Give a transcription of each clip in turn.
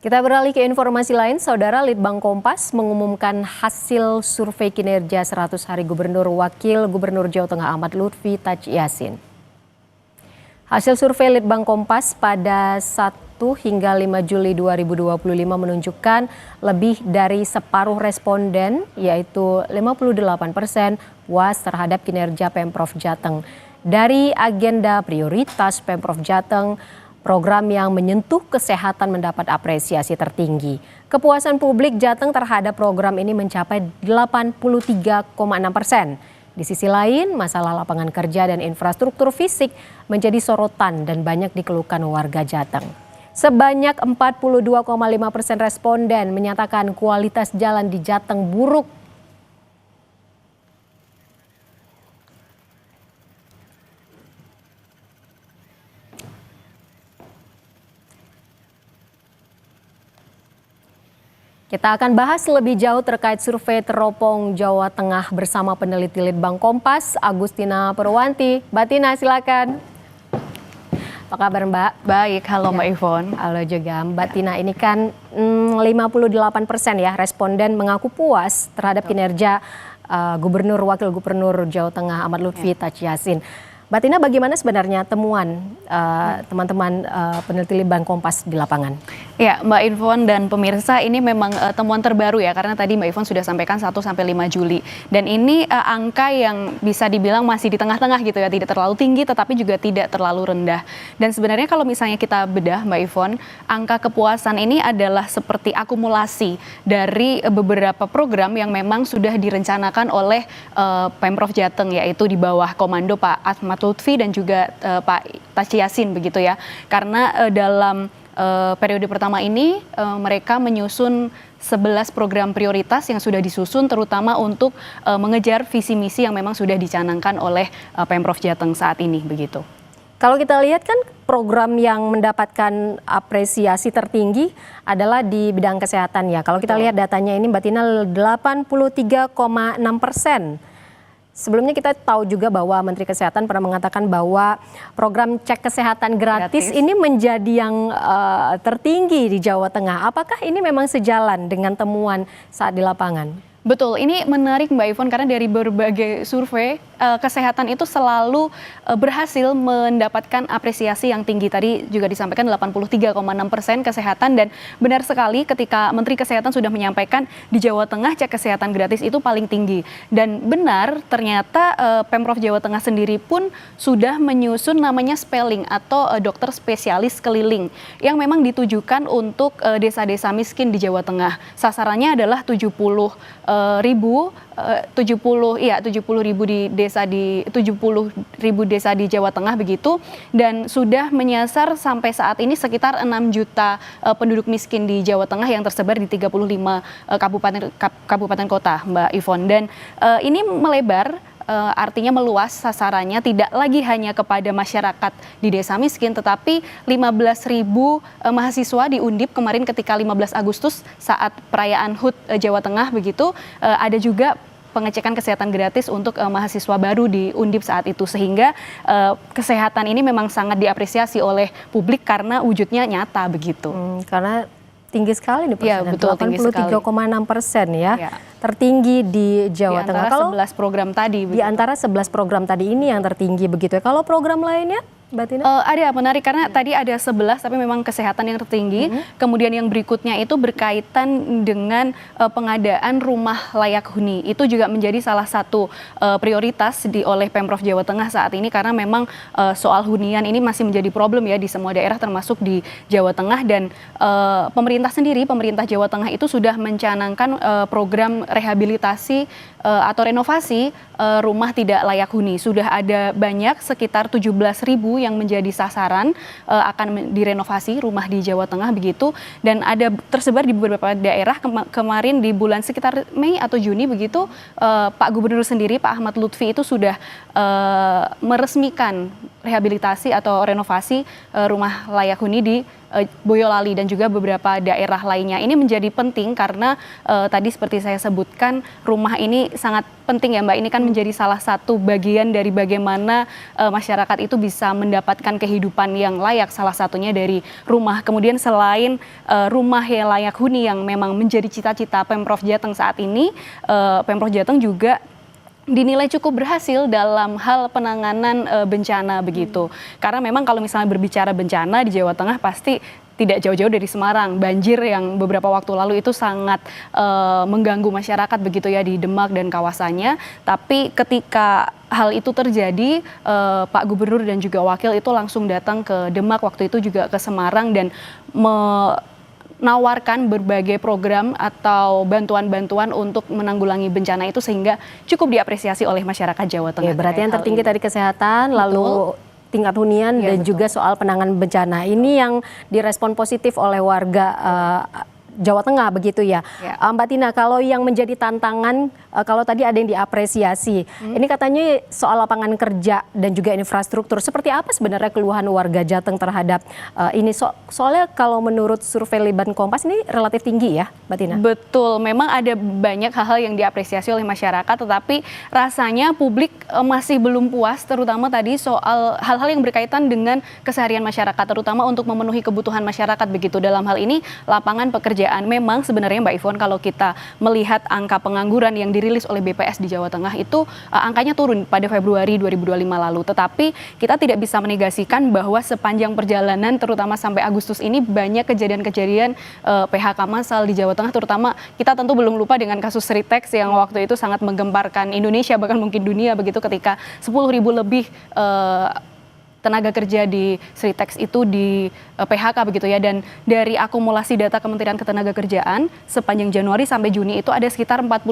Kita beralih ke informasi lain, Saudara. Litbang Kompas mengumumkan hasil survei kinerja 100 hari Gubernur Wakil Gubernur Jawa Tengah Ahmad Lutfi Taч Yassin. Hasil survei Litbang Kompas pada 1 hingga 5 Juli 2025 menunjukkan lebih dari separuh responden, yaitu 58% puas terhadap kinerja Pemprov Jateng. Dari agenda prioritas Pemprov Jateng, program yang menyentuh kesehatan mendapat apresiasi tertinggi. Kepuasan publik Jateng terhadap program ini mencapai 83,6%. Di sisi lain, masalah lapangan kerja dan infrastruktur fisik menjadi sorotan dan banyak dikeluhkan warga Jateng. Sebanyak 42,5% responden menyatakan kualitas jalan di Jateng buruk. Kita akan bahas lebih jauh terkait survei teropong Jawa Tengah bersama peneliti Litbang Kompas, Agustina Purwanti. Mbak Tina, silakan. Apa kabar Mbak? Baik, halo Mbak Ivon. Halo juga Mbak Tina, ini kan 58% ya responden mengaku puas terhadap kinerja Gubernur Wakil Gubernur Jawa Tengah Ahmad Lutfi Tac Yassin. Mbak Tina, bagaimana sebenarnya temuan teman-teman peneliti Litbang Kompas di lapangan? Ya, Mbak Ivon dan pemirsa, ini memang temuan terbaru ya, karena tadi Mbak Ivon sudah sampaikan 1 sampai 5 Juli. Dan ini angka yang bisa dibilang masih di tengah-tengah gitu ya, tidak terlalu tinggi tetapi juga tidak terlalu rendah. Dan sebenarnya kalau misalnya kita bedah Mbak Ivon, angka kepuasan ini adalah seperti akumulasi dari beberapa program yang memang sudah direncanakan oleh Pemprov Jateng, yaitu di bawah komando Pak Ahmad Lutfi dan juga Pak Tac Yassin begitu ya. Karena dalam periode pertama ini mereka menyusun 11 program prioritas yang sudah disusun terutama untuk mengejar visi misi yang memang sudah dicanangkan oleh Pemprov Jateng saat ini begitu. Kalau kita lihat kan program yang mendapatkan apresiasi tertinggi adalah di bidang kesehatan ya. Kalau kita lihat datanya ini Mbak Tina 83,6%. Sebelumnya kita tahu juga bahwa Menteri Kesehatan pernah mengatakan bahwa program cek kesehatan gratis ini menjadi yang tertinggi di Jawa Tengah. Apakah ini memang sejalan dengan temuan saat di lapangan? Betul, ini menarik Mbak Ivon karena dari berbagai survei kesehatan itu selalu berhasil mendapatkan apresiasi yang tinggi. Tadi juga disampaikan 83,6% kesehatan, dan benar sekali ketika Menteri Kesehatan sudah menyampaikan di Jawa Tengah cek kesehatan gratis itu paling tinggi. Dan benar ternyata Pemprov Jawa Tengah sendiri pun sudah menyusun namanya spelling atau dokter spesialis keliling yang memang ditujukan untuk desa-desa miskin di Jawa Tengah. Sasarannya adalah 70 ribu di desa di 70 ribu desa di Jawa Tengah begitu, dan sudah menyasar sampai saat ini sekitar 6 juta penduduk miskin di Jawa Tengah yang tersebar di 35 kabupaten kota Mbak Ivon. Dan ini melebar, artinya meluas sasarannya, tidak lagi hanya kepada masyarakat di desa miskin, tetapi 15.000 mahasiswa di Undip kemarin ketika 15 Agustus saat perayaan HUT Jawa Tengah begitu, ada juga pengecekan kesehatan gratis untuk mahasiswa baru di Undip saat itu, sehingga kesehatan ini memang sangat diapresiasi oleh publik karena wujudnya nyata begitu. Karena tinggi sekali nih persen, ya, 83,6% ya, tertinggi di Jawa Tengah. Kalau 11 program tadi. Di antara 11 program tadi ini yang tertinggi begitu ya. Kalau program lainnya, Mbak Tina? Ada, menarik karena tadi ada 11 tapi memang kesehatan yang tertinggi. Kemudian yang berikutnya itu berkaitan dengan pengadaan rumah layak huni. Itu juga menjadi salah satu prioritas oleh Pemprov Jawa Tengah saat ini, karena memang soal hunian ini masih menjadi problem ya di semua daerah termasuk di Jawa Tengah. Dan pemerintah Jawa Tengah itu sudah mencanangkan program rehabilitasi atau renovasi rumah tidak layak huni. Sudah ada banyak sekitar 17.000 yang menjadi sasaran akan direnovasi rumah di Jawa Tengah begitu, dan ada tersebar di beberapa daerah. Kemarin di bulan sekitar Mei atau Juni begitu, Pak Gubernur sendiri Pak Ahmad Lutfi itu sudah meresmikan rehabilitasi atau renovasi rumah layak huni di Boyolali dan juga beberapa daerah lainnya. Ini menjadi penting karena tadi seperti saya sebutkan, rumah ini sangat penting ya Mbak. Ini kan menjadi salah satu bagian dari bagaimana masyarakat itu bisa mendapatkan kehidupan yang layak, salah satunya dari rumah. Kemudian selain rumah yang layak huni yang memang menjadi cita-cita Pemprov Jateng saat ini, Pemprov Jateng juga dinilai cukup berhasil dalam hal penanganan bencana begitu. Karena memang kalau misalnya berbicara bencana di Jawa Tengah pasti tidak jauh-jauh dari Semarang. Banjir yang beberapa waktu lalu itu sangat mengganggu masyarakat begitu ya di Demak dan kawasannya. Tapi ketika hal itu terjadi, Pak Gubernur dan juga Wakil itu langsung datang ke Demak, waktu itu juga ke Semarang dan menawarkan berbagai program atau bantuan-bantuan untuk menanggulangi bencana itu sehingga cukup diapresiasi oleh masyarakat Jawa Tengah. Oke, berarti yang tertinggi tadi kesehatan, lalu tingkat hunian dan juga soal penanganan bencana. Ini yang direspon positif oleh warga Jawa Tengah begitu ya. Mbak Tina, kalau yang menjadi tantangan, kalau tadi ada yang diapresiasi, ini katanya soal lapangan kerja dan juga infrastruktur. Seperti apa sebenarnya keluhan warga Jateng terhadap ini? Soalnya kalau menurut survei Litbang Kompas ini relatif tinggi ya, Mbak Tina? Betul, memang ada banyak hal-hal yang diapresiasi oleh masyarakat, tetapi rasanya publik masih belum puas, terutama tadi soal hal-hal yang berkaitan dengan keseharian masyarakat, terutama untuk memenuhi kebutuhan masyarakat begitu. Dalam hal ini lapangan pekerjaan. Memang sebenarnya Mbak Ivon, kalau kita melihat angka pengangguran yang dirilis oleh BPS di Jawa Tengah itu angkanya turun pada Februari 2025 lalu. Tetapi kita tidak bisa menegasikan bahwa sepanjang perjalanan terutama sampai Agustus ini banyak kejadian-kejadian PHK massal di Jawa Tengah, terutama kita tentu belum lupa dengan kasus Sritex yang waktu itu sangat menggemparkan Indonesia bahkan mungkin dunia begitu, ketika 10.000 lebih tenaga kerja di Sritex itu di PHK begitu ya. Dan dari akumulasi data Kementerian Ketenagakerjaan sepanjang Januari sampai Juni itu ada sekitar 45.000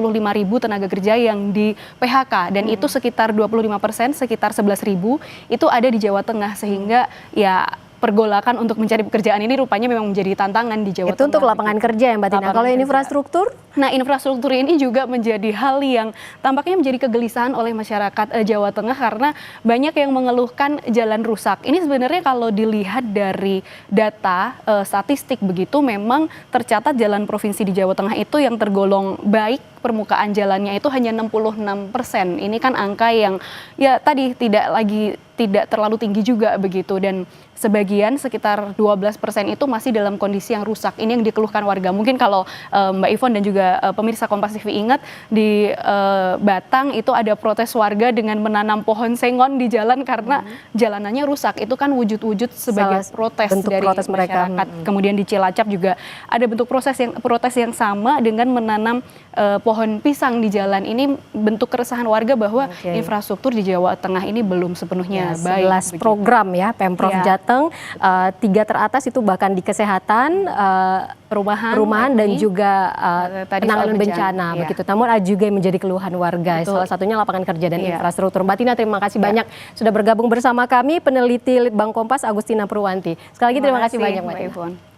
tenaga kerja yang di PHK dan itu sekitar 25%, sekitar 11.000 itu ada di Jawa Tengah, sehingga ya pergolakan untuk mencari pekerjaan ini rupanya memang menjadi tantangan di Jawa Tengah. Itu untuk lapangan kerja ya Mbak Tina. Kalau infrastruktur? Nah, infrastruktur ini juga menjadi hal yang tampaknya menjadi kegelisahan oleh masyarakat Jawa Tengah karena banyak yang mengeluhkan jalan rusak. Ini sebenarnya kalau dilihat dari data statistik begitu, memang tercatat jalan provinsi di Jawa Tengah itu yang tergolong baik permukaan jalannya itu hanya 66%. Ini kan angka yang ya tadi tidak terlalu tinggi juga begitu, dan sebagian sekitar 12% itu masih dalam kondisi yang rusak. Ini yang dikeluhkan warga. Mungkin kalau Mbak Ivon dan juga pemirsa Kompas TV ingat di Batang itu ada protes warga dengan menanam pohon sengon di jalan karena jalanannya rusak. Itu kan wujud-wujud sebagai protes dari masyarakat. Kemudian di Cilacap juga ada bentuk protes yang sama dengan menanam pohon pisang di jalan. Ini bentuk keresahan warga bahwa infrastruktur di Jawa Tengah ini belum sepenuhnya baik. 11 program ya Pemprov Jateng, 3 teratas itu bahkan di kesehatan, rumahan dan juga penanganan bencana begitu. Namun ada juga yang menjadi keluhan warga. Salah satunya lapangan kerja dan infrastruktur. Mbak Tina, terima kasih banyak sudah bergabung bersama kami, peneliti Litbang Kompas Agustina Purwanti. Sekali lagi terima kasih banyak Mbak Tina.